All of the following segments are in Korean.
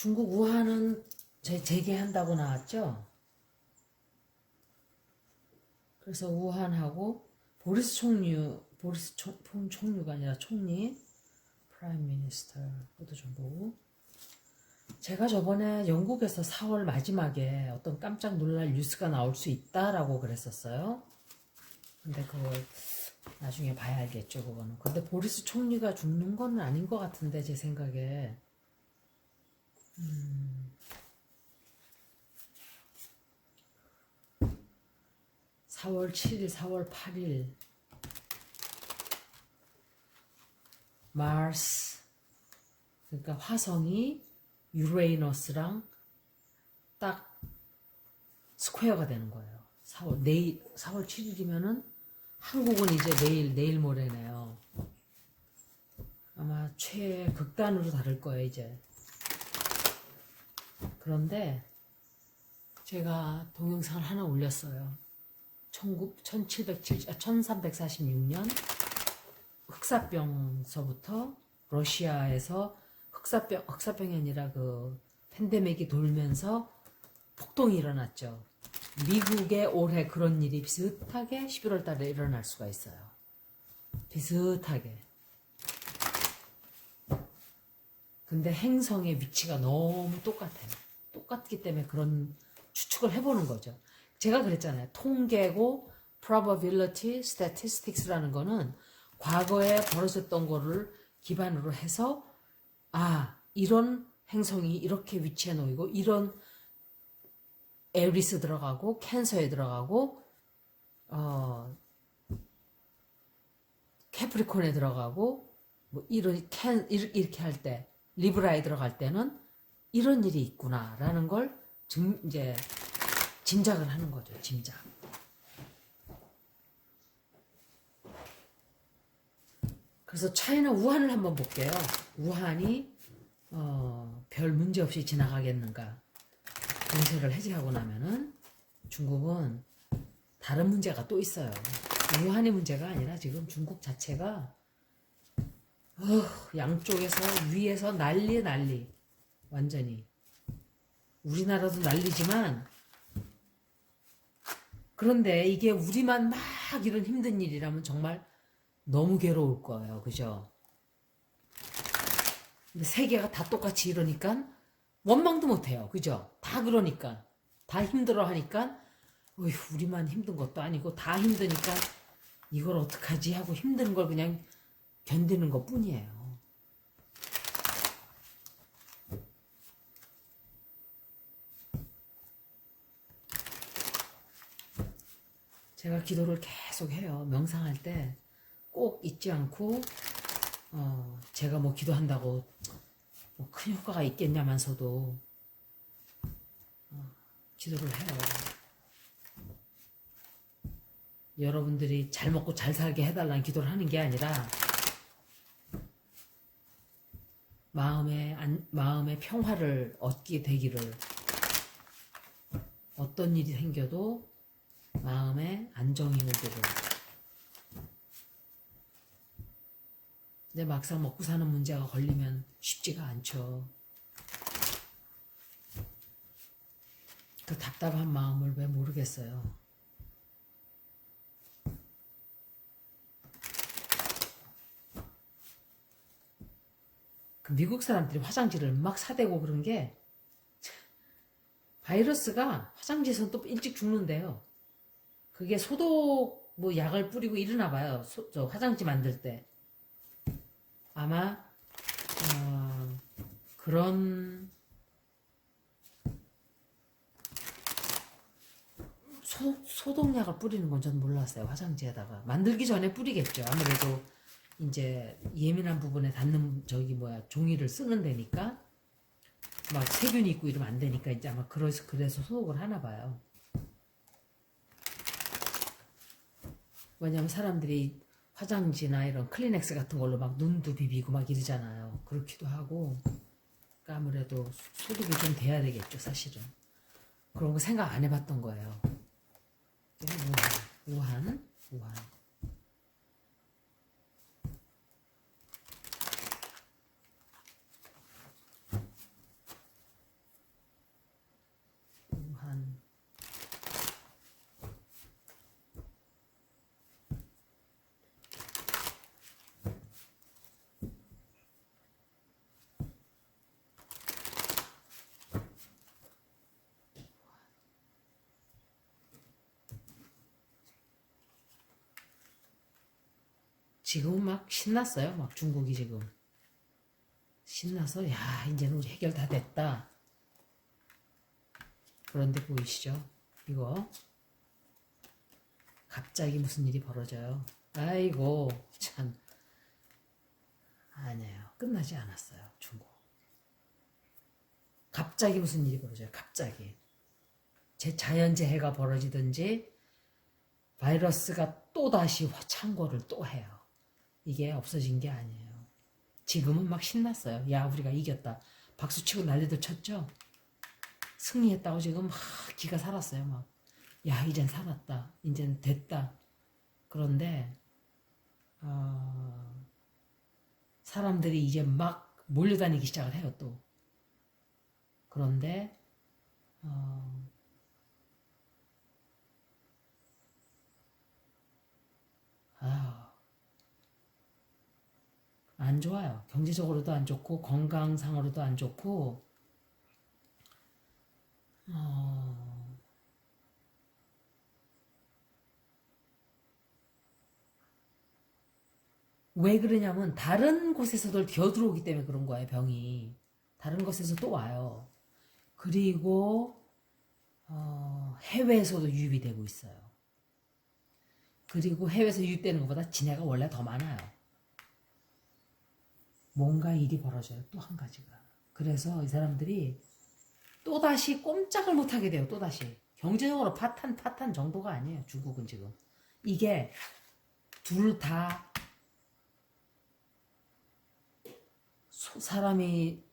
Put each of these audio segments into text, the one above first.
중국 우한은 재개한다고 나왔죠. 그래서 우한하고 보리스 총리가 아니라 총리, 프라임 미니스터 그것도 좀 보고. 제가 저번에 영국에서 4월 마지막에 어떤 깜짝 놀랄 뉴스가 나올 수 있다라고 그랬었어요. 근데 그걸 나중에 봐야 알겠죠, 그거는. 근데 보리스 총리가 죽는 건 아닌 것 같은데, 제 생각에. 4월 7일, 4월 8일 마스, 그러니까 화성이 유레이너스랑 딱 스퀘어가 되는 거예요. 4월 7일이면은 한국은 이제 내일 모레네요. 아마 최극단으로 다를 거예요, 이제. 그런데 제가 동영상을 하나 올렸어요. 1346년 흑사병서부터 러시아에서 흑사병이 아니라 그 팬데믹이 돌면서 폭동이 일어났죠. 미국에 올해 그런 일이 비슷하게 11월 달에 일어날 수가 있어요. 비슷하게. 근데 행성의 위치가 너무 똑같아요. 똑같기 때문에 그런 추측을 해보는 거죠. 제가 그랬잖아요. 통계고 probability statistics라는 거는 과거에 벌어졌던 거를 기반으로 해서 이런 행성이 이렇게 위치해 놓이고 이런 에리스 들어가고 캔서에 들어가고 캐프리콘에 들어가고 뭐 이렇게 할 때 리브라에 들어갈 때는 이런 일이 있구나라는 걸 이제 짐작을 하는 거죠. 짐작. 그래서 차이나 우한을 한번 볼게요. 우한이 별 문제 없이 지나가겠는가. 공세를 해제하고 나면은 중국은 다른 문제가 또 있어요. 우한의 문제가 아니라 지금 중국 자체가 양쪽에서 위에서 난리 완전히. 우리나라도 난리지만 그런데 이게 우리만 막 이런 힘든 일이라면 정말 너무 괴로울 거예요. 그죠? 근데 세계가 다 똑같이 이러니까 원망도 못해요. 그죠? 다 그러니까. 다 힘들어 하니까 우리만 힘든 것도 아니고 다 힘드니까 이걸 어떡하지 하고 힘든 걸 그냥 견디는 것 뿐이에요. 제가 기도를 계속 해요. 명상할 때 꼭 잊지 않고 제가 뭐 기도한다고 뭐 큰 효과가 있겠냐면서도 기도를 해요. 여러분들이 잘 먹고 잘 살게 해달라는 기도를 하는 게 아니라 마음의 평화를 얻게 되기를, 어떤 일이 생겨도 마음에 안정이 오기를. 근데 막상 먹고 사는 문제가 걸리면 쉽지가 않죠. 그 답답한 마음을 왜 모르겠어요. 그 미국 사람들이 화장지를 막 사대고 그런 게, 바이러스가 화장지에서 또 일찍 죽는데요. 그게 소독 뭐 약을 뿌리고 이러나 봐요. 저 화장지 만들 때. 아마 그런 소독약을 뿌리는 건 전 몰랐어요. 화장지에다가 만들기 전에 뿌리겠죠. 아무래도 이제 예민한 부분에 닿는 종이를 쓰는 데니까 막 세균이 있고 이러면 안 되니까 이제 아마 그래서 소독을 하나 봐요. 왜냐면 사람들이 화장지나 이런 클리넥스 같은 걸로 막 눈도 비비고 막 이러잖아요. 그렇기도 하고. 그러니까 아무래도 소독이 좀 돼야 되겠죠, 사실은. 그런 거 생각 안 해봤던 거예요. 우한. 지금은 막 신났어요. 막 중국이 지금 신나서 야 이제는 우리 해결 다 됐다. 그런데 보이시죠? 이거 갑자기 무슨 일이 벌어져요. 아이고 참 아니에요. 끝나지 않았어요. 중국. 갑자기 무슨 일이 벌어져요. 갑자기. 자연재해가 벌어지든지 바이러스가 또다시 창궐을 또 해요. 이게 없어진 게 아니에요. 지금은 막 신났어요. 야 우리가 이겼다. 박수치고 난리도 쳤죠. 승리했다고 지금 막 기가 살았어요. 막. 야 이젠 살았다. 이젠 됐다. 그런데 사람들이 이제 막 몰려다니기 시작을 해요. 또. 그런데 안 좋아요. 경제적으로도 안 좋고 건강상으로도 안 좋고 왜 그러냐면 다른 곳에서도 겨들어오기 때문에 그런 거예요. 병이. 다른 곳에서 또 와요. 그리고 해외에서도 유입이 되고 있어요. 그리고 해외에서 유입되는 것보다 진해가 원래 더 많아요. 뭔가 일이 벌어져요. 또 한 가지가. 그래서 이 사람들이 또다시 꼼짝을 못하게 돼요. 또다시. 경제적으로 파탄 정도가 아니에요. 중국은 지금. 이게 둘 다 사람이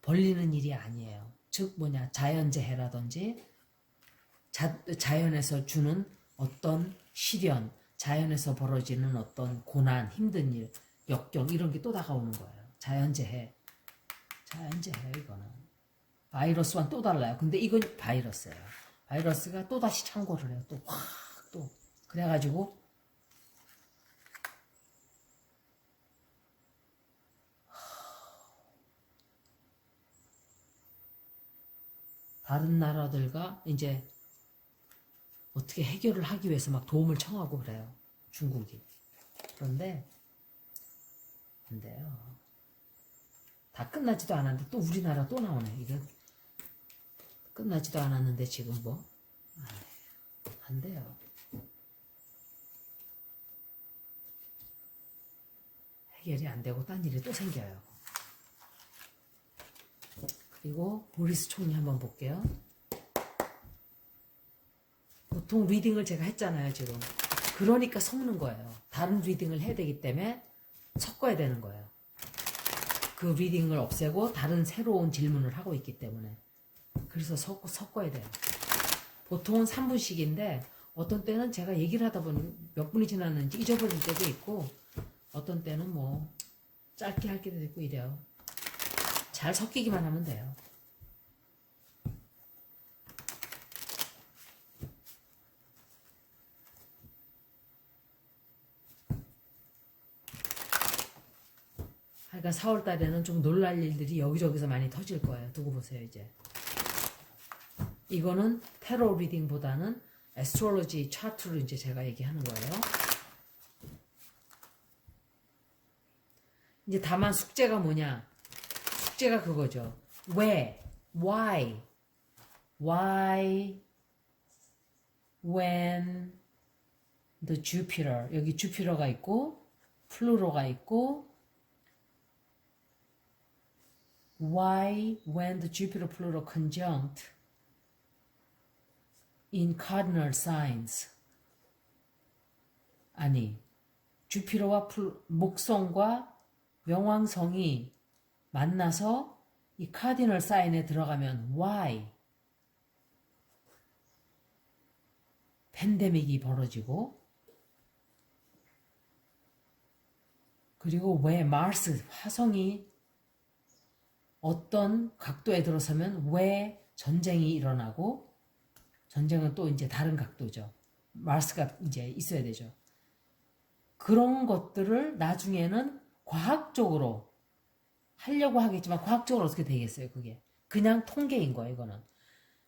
벌리는 일이 아니에요. 즉 뭐냐 자연재해라든지 자연에서 주는 어떤 시련, 자연에서 벌어지는 어떤 고난, 힘든 일, 역경 이런 게 또 다가오는 거예요. 자연재해 이거는. 바이러스와는 또 달라요. 근데 이건 바이러스예요. 바이러스가 또 다시 창궐을 해요. 또 확 또 그래가지고 다른 나라들과 이제 어떻게 해결을 하기 위해서 막 도움을 청하고 그래요. 중국이. 그런데 안 돼요. 다 끝나지도 않았는데 또 우리나라 또 나오네. 이게 끝나지도 않았는데 지금 뭐? 안 돼요. 해결이 안 되고 딴 일이 또 생겨요. 그리고 보리스 총리 한번 볼게요. 보통 리딩을 제가 했잖아요, 지금. 그러니까 섞는 거예요. 다른 리딩을 해야 되기 때문에 섞어야 되는 거예요. 그 리딩을 없애고 다른 새로운 질문을 하고 있기 때문에. 그래서 섞어야 돼요. 보통은 3분씩인데 어떤 때는 제가 얘기를 하다 보니 몇 분이 지났는지 잊어버릴 때도 있고 어떤 때는 뭐 짧게 할 때도 있고 이래요. 잘 섞이기만 하면 돼요. 그러니까 4월 달에는 좀 놀랄 일들이 여기저기서 많이 터질 거예요. 두고 보세요, 이제. 이거는 테러 리딩보다는 애스트롤로지 차트로 이제 제가 얘기하는 거예요. 이제 다만 숙제가 뭐냐? 숙제가 그거죠. 왜? Why? When the Jupiter 여기 주피터가 있고 플루토가 있고 Why when the Jupiter Pluto conjunct in cardinal signs 아니 주피터와 목성과 명왕성이 만나서 이 카디널 사인에 들어가면 why 팬데믹이 벌어지고 그리고 왜 마스 화성이 어떤 각도에 들어서면 왜 전쟁이 일어나고 전쟁은 또 이제 다른 각도죠. 마스가 이제 있어야 되죠. 그런 것들을 나중에는 과학적으로 하려고 하겠지만 과학적으로 어떻게 되겠어요, 그게. 그냥 통계인 거예요, 이거는.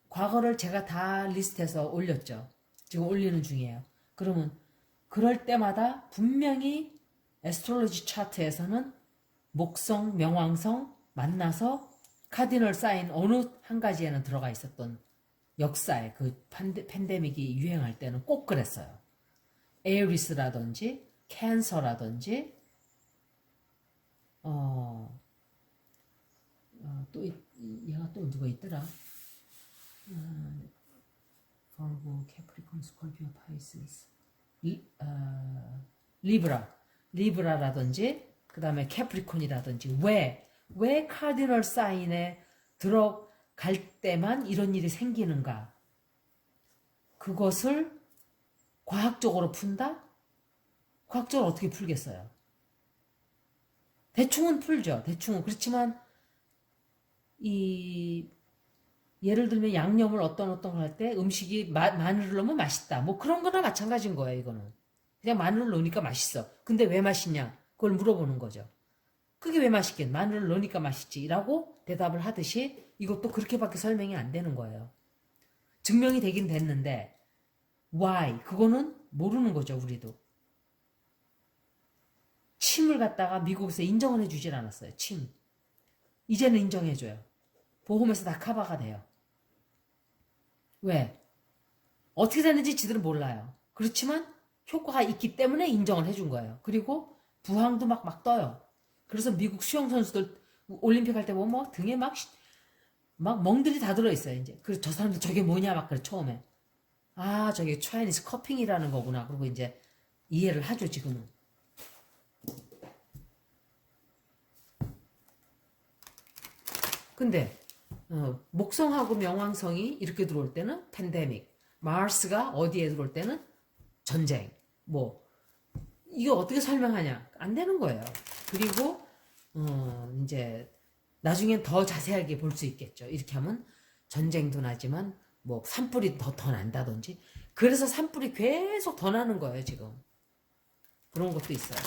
과거를 제가 다 리스트해서 올렸죠. 지금 올리는 중이에요. 그러면 그럴 때마다 분명히 에스트롤로지 차트에서는 목성, 명왕성 만나서 카디널 사인 어느 한 가지에는 들어가 있었던 역사에 그 팬데믹이 유행할 때는 꼭 그랬어요. 에어리스라든지 캔서라든지 또 얘가 또 누가 있더라. 버고, 캐프리콘, 스콜피오, 파이시스, 리브라라든지 그 다음에 캐프리콘이라든지 왜 카디널 사인에 들어갈 때만 이런 일이 생기는가? 그것을 과학적으로 푼다? 과학적으로 어떻게 풀겠어요? 대충은 풀죠. 대충은. 그렇지만 예를 들면 양념을 어떤 걸 할 때 음식이 마늘을 넣으면 맛있다. 뭐 그런 거나 마찬가지인 거예요, 이거는. 그냥 마늘을 넣으니까 맛있어. 근데 왜 맛있냐? 그걸 물어보는 거죠. 그게 왜 맛있겠? 마늘을 넣으니까 맛있지. 라고 대답을 하듯이 이것도 그렇게밖에 설명이 안 되는 거예요. 증명이 되긴 됐는데 why? 그거는 모르는 거죠, 우리도. 침을 갖다가 미국에서 인정을 해주질 않았어요. 침. 이제는 인정해줘요. 보험에서 다 커버가 돼요. 왜? 어떻게 되는지 지들은 몰라요. 그렇지만 효과가 있기 때문에 인정을 해준 거예요. 그리고 부항도 막 떠요. 그래서 미국 수영 선수들 올림픽 할 때 보면 막 등에 막 멍들이 다 들어있어요. 이제. 그래서 저 사람들 저게 뭐냐 막 그래 처음에. 아 저게 차이니스 커핑이라는 거구나. 그리고 이제 이해를 하죠 지금은. 근데 목성하고 명왕성이 이렇게 들어올 때는 팬데믹, 마스가 어디에 들어올 때는 전쟁. 뭐 이거 어떻게 설명하냐? 안 되는 거예요. 그리고 이제 나중엔 더 자세하게 볼 수 있겠죠. 이렇게 하면 전쟁도 나지만 뭐 산불이 더 난다든지. 그래서 산불이 계속 더 나는 거예요 지금. 그런 것도 있어요.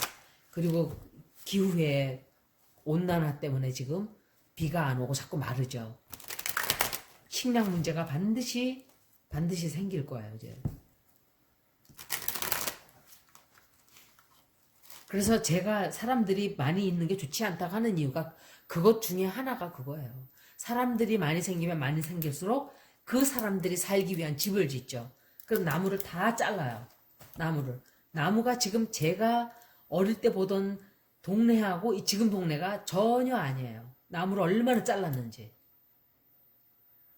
그리고 기후의 온난화 때문에 지금 비가 안 오고 자꾸 마르죠. 식량 문제가 반드시 생길 거예요 이제. 그래서 제가 사람들이 많이 있는 게 좋지 않다고 하는 이유가 그것 중에 하나가 그거예요. 사람들이 많이 생기면 많이 생길수록 그 사람들이 살기 위한 집을 짓죠. 그럼 나무를 다 잘라요. 나무가 지금 제가 어릴 때 보던 동네하고 지금 동네가 전혀 아니에요. 나무를 얼마나 잘랐는지.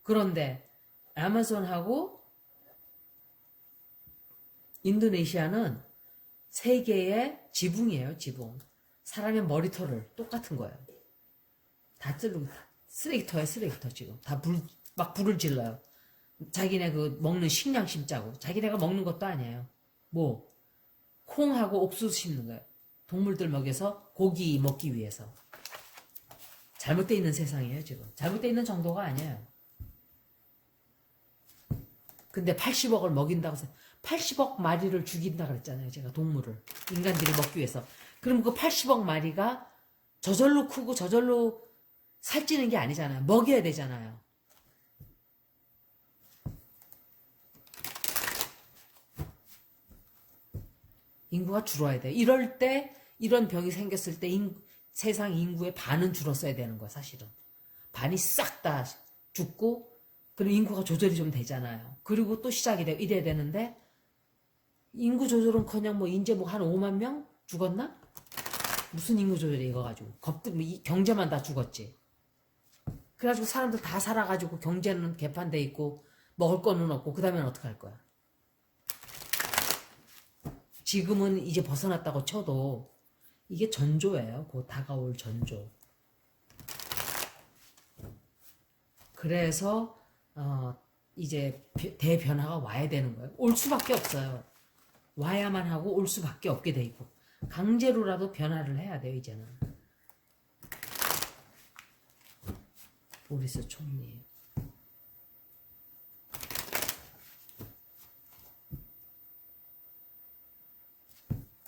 그런데 아마존하고 인도네시아는 세계의 지붕이에요, 지붕. 사람의 머리털을 똑같은 거예요. 다 찌르고, 쓰레기터야, 쓰레기터 지금. 다 막 불을 질러요. 자기네 그 먹는 식량 심자고. 자기네가 먹는 것도 아니에요. 뭐, 콩하고 옥수수 심는 거예요. 동물들 먹여서 고기 먹기 위해서. 잘못되어 있는 세상이에요, 지금. 잘못되어 있는 정도가 아니에요. 근데 80억을 먹인다고 해서 80억 마리를 죽인다 그랬잖아요. 제가 동물을. 인간들이 먹기 위해서. 그럼 그 80억 마리가 저절로 크고 저절로 살찌는 게 아니잖아요. 먹여야 되잖아요. 인구가 줄어야 돼. 이럴 때 이런 병이 생겼을 때 세상 인구의 반은 줄었어야 되는 거야 사실은. 반이 싹 다 죽고 그럼 인구가 조절이 좀 되잖아요. 그리고 또 시작이 되고 이래야 되는데 인구 조절은커녕 뭐 이제 뭐 한 5만 명 죽었나? 무슨 인구 조절이 이거 가지고 경제만 다 죽었지. 그래가지고 사람들 다 살아가지고 경제는 개판돼 있고 먹을 거는 없고 그 다음에는 어떡할 거야? 지금은 이제 벗어났다고 쳐도 이게 전조예요. 곧 다가올 전조. 그래서 이제 대변화가 와야 되는 거예요. 올 수밖에 없어요. 와야만 하고 올 수밖에 없게 돼 있고 강제로라도 변화를 해야 돼요 이제는. 보리스 총리.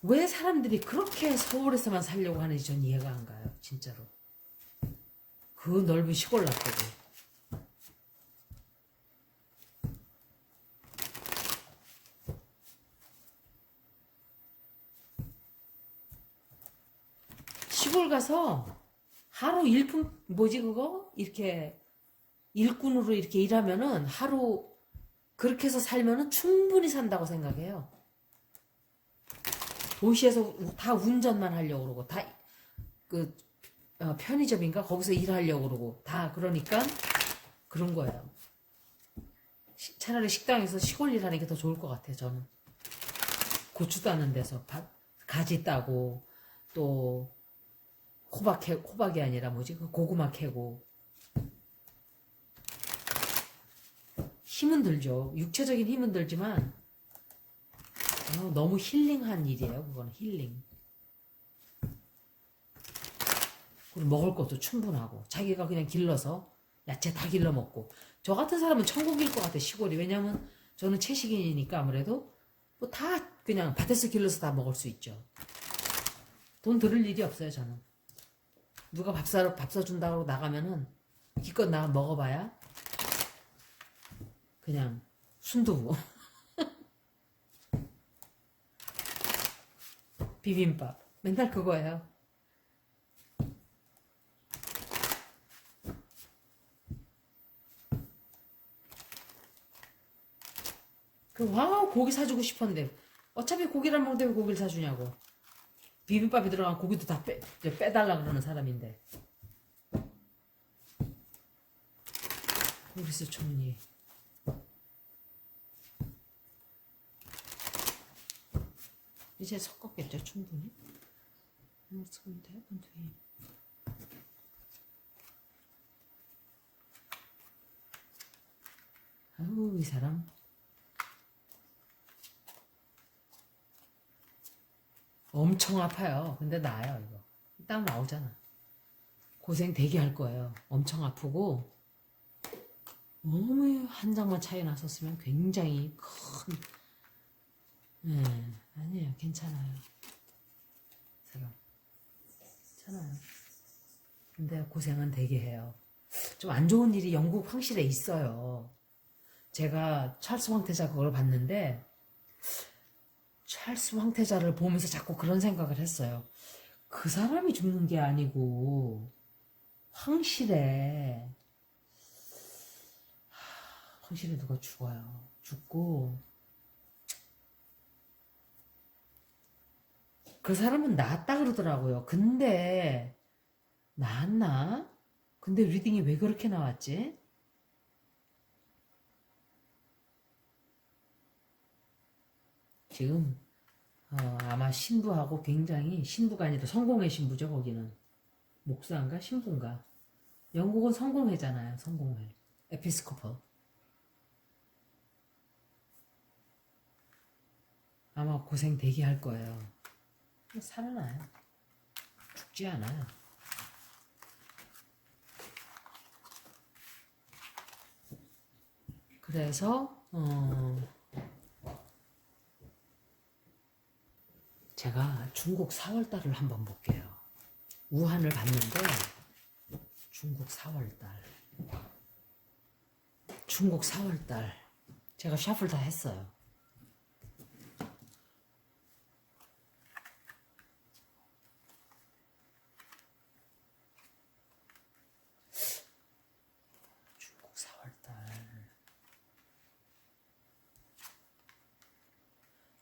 왜 사람들이 그렇게 서울에서만 살려고 하는지 전 이해가 안 가요. 진짜로. 그 넓은 시골 놔두고. 가서 하루 일품 뭐지 그거 이렇게 일꾼으로 이렇게 일하면은 하루 그렇게 해서 살면은 충분히 산다고 생각해요. 도시에서 다 운전만 하려고 그러고 다그 편의점인가 거기서 일하려고 그러고 다 그러니까 그런 거예요. 차라리 식당에서 시골 일하는 게 더 좋을 것 같아요. 저는 고추 따는 데서 가지 따고 또 호박이 아니라 뭐지 그 고구마 캐고 힘은 들죠. 육체적인 힘은 들지만 너무 힐링한 일이에요. 그건 힐링. 그리고 먹을 것도 충분하고 자기가 그냥 길러서 야채 다 길러 먹고 저 같은 사람은 천국일 것 같아 시골이. 왜냐면 저는 채식인이니까 아무래도 뭐 다 그냥 밭에서 길러서 다 먹을 수 있죠. 돈 들을 일이 없어요 저는. 누가 밥 사준다고 나가면은 기껏 나가 먹어봐야 그냥 순두부 비빔밥 맨날 그거예요. 와 고기 사주고 싶었는데 어차피 고기를 안 먹는데 왜 고기를 사주냐고. 비빔밥에 들어간 고기도 다 빼달라 그러는 사람인데. 보리스 총리 이제 섞었겠죠 충분히. 아우 이 사람 엄청 아파요. 근데 나아요 이거. 딱 나오잖아. 고생 되게 할 거예요. 엄청 아프고 너무 한 장만 차이 났었으면 굉장히 큰. 아니에요. 괜찮아요. 사람 괜찮아요. 근데 고생은 되게 해요. 좀 안 좋은 일이 영국 황실에 있어요. 제가 찰스 황태자 그걸 봤는데 찰스 황태자를 보면서 자꾸 그런 생각을 했어요. 그 사람이 죽는 게 아니고 황실에 누가 죽어요. 죽고 그 사람은 나았다 그러더라고요. 근데 나았나? 근데 리딩이 왜 그렇게 나왔지? 지금 아마 신부하고 굉장히 신부가 아니라 성공회 신부죠. 거기는 목사인가 신부인가. 영국은 성공회잖아요. 성공회 에피스코퍼. 아마 고생 되게 할 거예요. 살아나요. 죽지 않아요. 그래서 제가 중국 4월달을 한번 볼게요. 우한을 봤는데 중국 4월달 제가 샤플 다 했어요.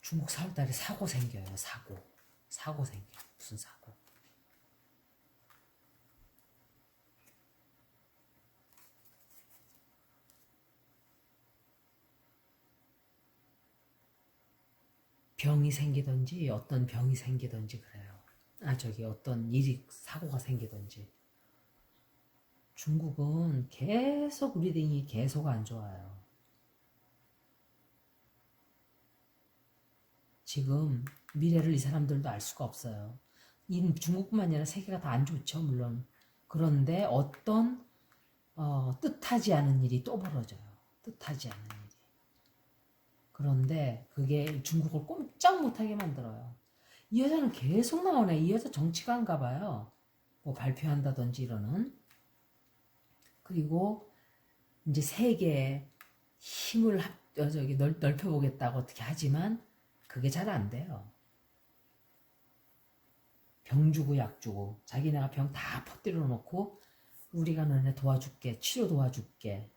중국 4월달에 사고 생겨요. 사고 생겨. 무슨 사고? 병이 생기든지 어떤 병이 생기든지 그래요. 어떤 일이 사고가 생기든지. 중국은 계속 리딩이 계속 안 좋아요. 지금 미래를 이 사람들도 알 수가 없어요. 이 중국뿐만 아니라 세계가 다 안 좋죠, 물론. 그런데 어떤 뜻하지 않은 일이 또 벌어져요. 뜻하지 않은 일이. 그런데 그게 중국을 꼼짝 못하게 만들어요. 이 여자는 계속 나오네. 이 여자 정치가인가 봐요. 뭐 발표한다든지 이러는. 그리고 이제 세계에 힘을 넓혀보겠다고 어떻게 하지만 그게 잘 안 돼요. 병 주고 약 주고 자기네가 병 다 퍼뜨려 놓고 우리가 너네 도와줄게. 치료 도와줄게.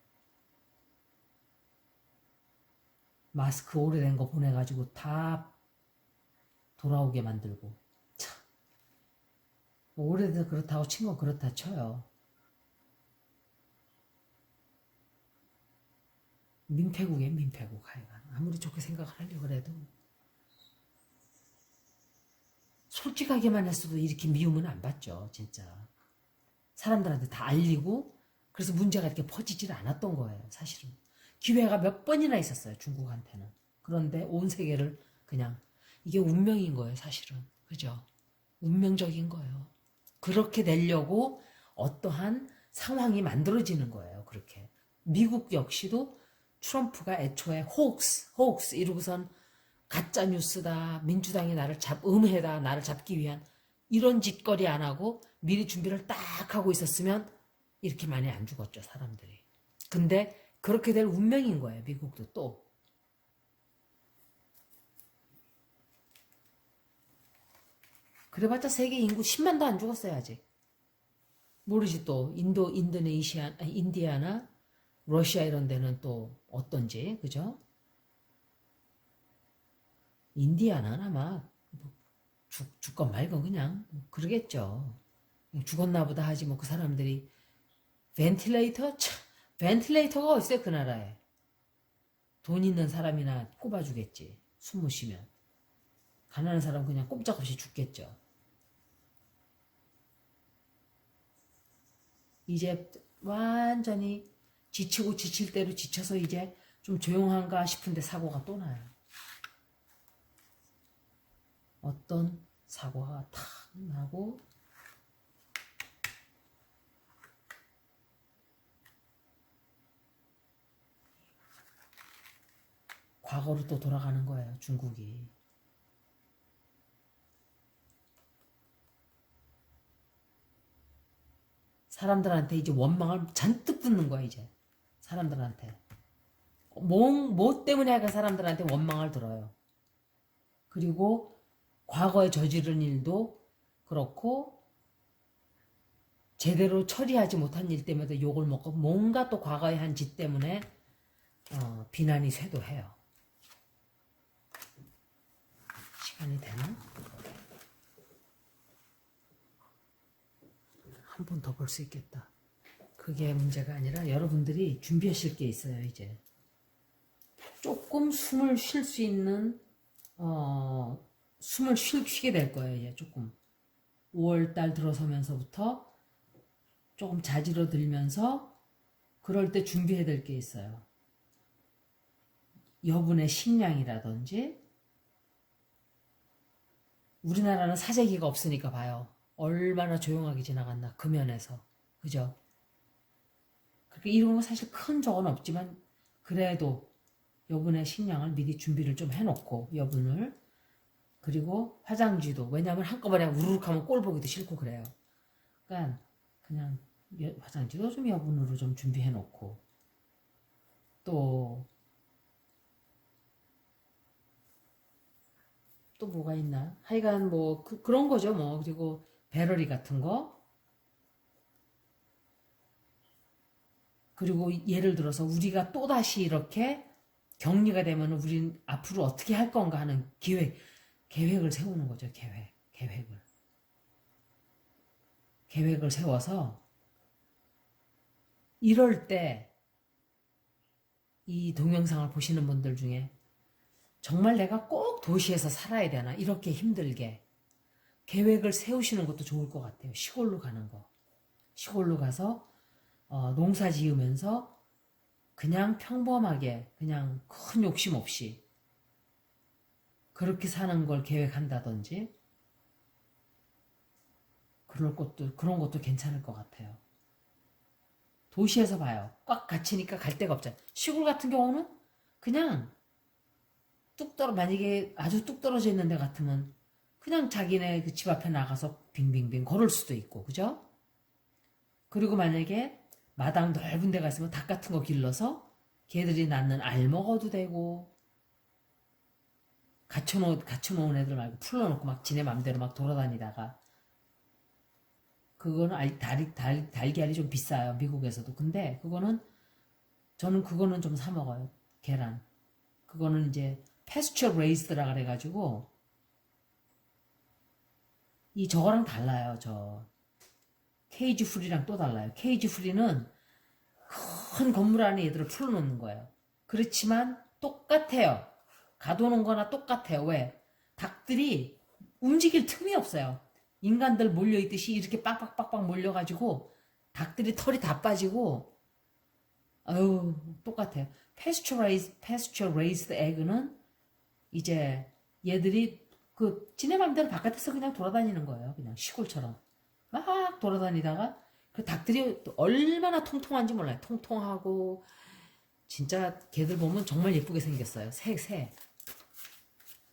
마스크 오래된 거 보내가지고 다 돌아오게 만들고. 참. 뭐 오래돼서 그렇다고 친 건 그렇다 쳐요. 민폐국이에요, 민폐국. 하여간 아무리 좋게 생각을 하려고 해도 솔직하게만 했어도 이렇게 미움은 안 받죠, 진짜. 사람들한테 다 알리고 그래서 문제가 이렇게 퍼지질 않았던 거예요, 사실은. 기회가 몇 번이나 있었어요, 중국한테는. 그런데 온 세계를 그냥 이게 운명인 거예요, 사실은. 그죠? 운명적인 거예요. 그렇게 되려고 어떠한 상황이 만들어지는 거예요, 그렇게. 미국 역시도 트럼프가 애초에 호옥스 이러고선 가짜 뉴스다. 민주당이 음해다. 나를 잡기 위한 이런 짓거리 안 하고 미리 준비를 딱 하고 있었으면 이렇게 많이 안 죽었죠, 사람들이. 근데 그렇게 될 운명인 거예요, 미국도 또. 그래봤자 세계 인구 10만도 안 죽었어요, 아직. 모르지 또 인디아나, 러시아 이런 데는 또 어떤지, 그죠? 인디아나는 아마 죽건 말건 그냥 그러겠죠. 죽었나 보다 하지 뭐 그 사람들이 벤틸레이터가 어딨어요 그 나라에. 돈 있는 사람이나 꼽아주겠지. 숨 못 쉬면. 가난한 사람 그냥 꼼짝없이 죽겠죠. 이제 완전히 지치고 지칠 대로 지쳐서 이제 좀 조용한가 싶은데 사고가 또 나요. 어떤 사고가 탁 나고 과거로 또 돌아가는 거예요, 중국이. 사람들한테 이제 원망을 잔뜩 붓는 거야, 이제. 사람들한테. 뭐 때문에 하여간 사람들한테 원망을 들어요. 그리고 과거에 저지른 일도 그렇고 제대로 처리하지 못한 일 때문에 욕을 먹고 뭔가 또 과거에 한 짓 때문에 비난이 쇄도해요. 시간이 되나? 한 번 더 볼 수 있겠다. 그게 문제가 아니라 여러분들이 준비하실 게 있어요, 이제. 조금 숨을 쉴 수 있는 숨을 쉬게 될 거예요, 이제 조금. 5월달 들어서면서부터 조금 자지러들면서 그럴 때 준비해야 될 게 있어요. 여분의 식량이라든지. 우리나라는 사재기가 없으니까 봐요. 얼마나 조용하게 지나갔나, 그 면에서. 그죠? 그렇게 이런 거 사실 큰 적은 없지만 그래도 여분의 식량을 미리 준비를 좀 해놓고, 여분을. 그리고 화장지도. 왜냐하면 한꺼번에 우르륵 하면 꼴 보기도 싫고 그래요. 그러니까 그냥 화장지도 좀 여분으로 좀 준비해놓고. 또 뭐가 있나? 하여간 뭐 그런 거죠 뭐. 그리고 배러리 같은 거. 그리고 예를 들어서 우리가 또다시 이렇게 격리가 되면 우린 앞으로 어떻게 할 건가 하는 계획을 세우는 거죠. 계획을 세워서 이럴 때 이 동영상을 보시는 분들 중에 정말 내가 꼭 도시에서 살아야 되나, 이렇게 힘들게 계획을 세우시는 것도 좋을 것 같아요. 시골로 가는 거. 시골로 가서 농사 지으면서 그냥 평범하게, 그냥 큰 욕심 없이 그렇게 사는 걸 계획한다든지, 그런 것도 괜찮을 것 같아요. 도시에서 봐요. 꽉 갇히니까 갈 데가 없잖아요. 시골 같은 경우는 그냥 만약에 아주 뚝 떨어져 있는 데 같으면 그냥 자기네 그 집 앞에 나가서 빙빙빙 걸을 수도 있고, 그죠? 그리고 만약에 마당 넓은 데가 있으면 닭 같은 거 길러서 걔들이 낳는 알 먹어도 되고, 갇혀놓은 애들 말고 풀러놓고 막 지네 맘대로 막 돌아다니다가 그거는 달걀이 좀 비싸요. 미국에서도. 근데 저는 그거는 좀 사 먹어요. 계란. 그거는 이제 패스처 레이스드라 그래가지고 저거랑 달라요. 케이지 프리랑 또 달라요. 케이지 프리는 큰 건물 안에 얘들을 풀어놓는 거예요. 그렇지만 똑같아요. 가둬놓은 거나 똑같아요. 왜? 닭들이 움직일 틈이 없어요. 인간들 몰려있듯이 이렇게 빡빡빡빡 몰려가지고 닭들이 털이 다 빠지고 아유 똑같아요. 패스처 레이스드 에그는 이제 얘들이 지네 맘대로 바깥에서 그냥 돌아다니는 거예요. 그냥 시골처럼 막 돌아다니다가 그 닭들이 얼마나 통통한지 몰라요. 통통하고 진짜 걔들 보면 정말 예쁘게 생겼어요. 새.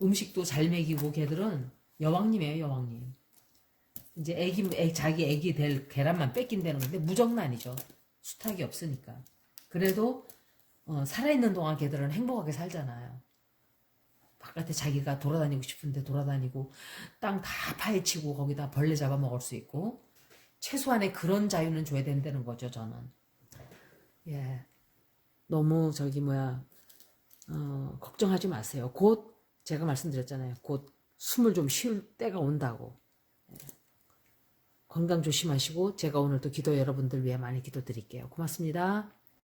음식도 잘 먹이고 걔들은 여왕님이에요. 여왕님. 이제 자기 애기 될 계란만 뺏긴다는 건데 무정란이죠. 수탉이 없으니까. 그래도 살아있는 동안 걔들은 행복하게 살잖아요. 바깥에 자기가 돌아다니고 싶은데 돌아다니고 땅 다 파헤치고 거기다 벌레 잡아먹을 수 있고 최소한의 그런 자유는 줘야 된다는 거죠. 저는. 예. 너무 걱정하지 마세요. 곧 제가 말씀드렸잖아요. 곧 숨을 좀 쉴 때가 온다고. 예. 건강 조심하시고 제가 오늘도 기도 여러분들 위해 많이 기도드릴게요. 고맙습니다.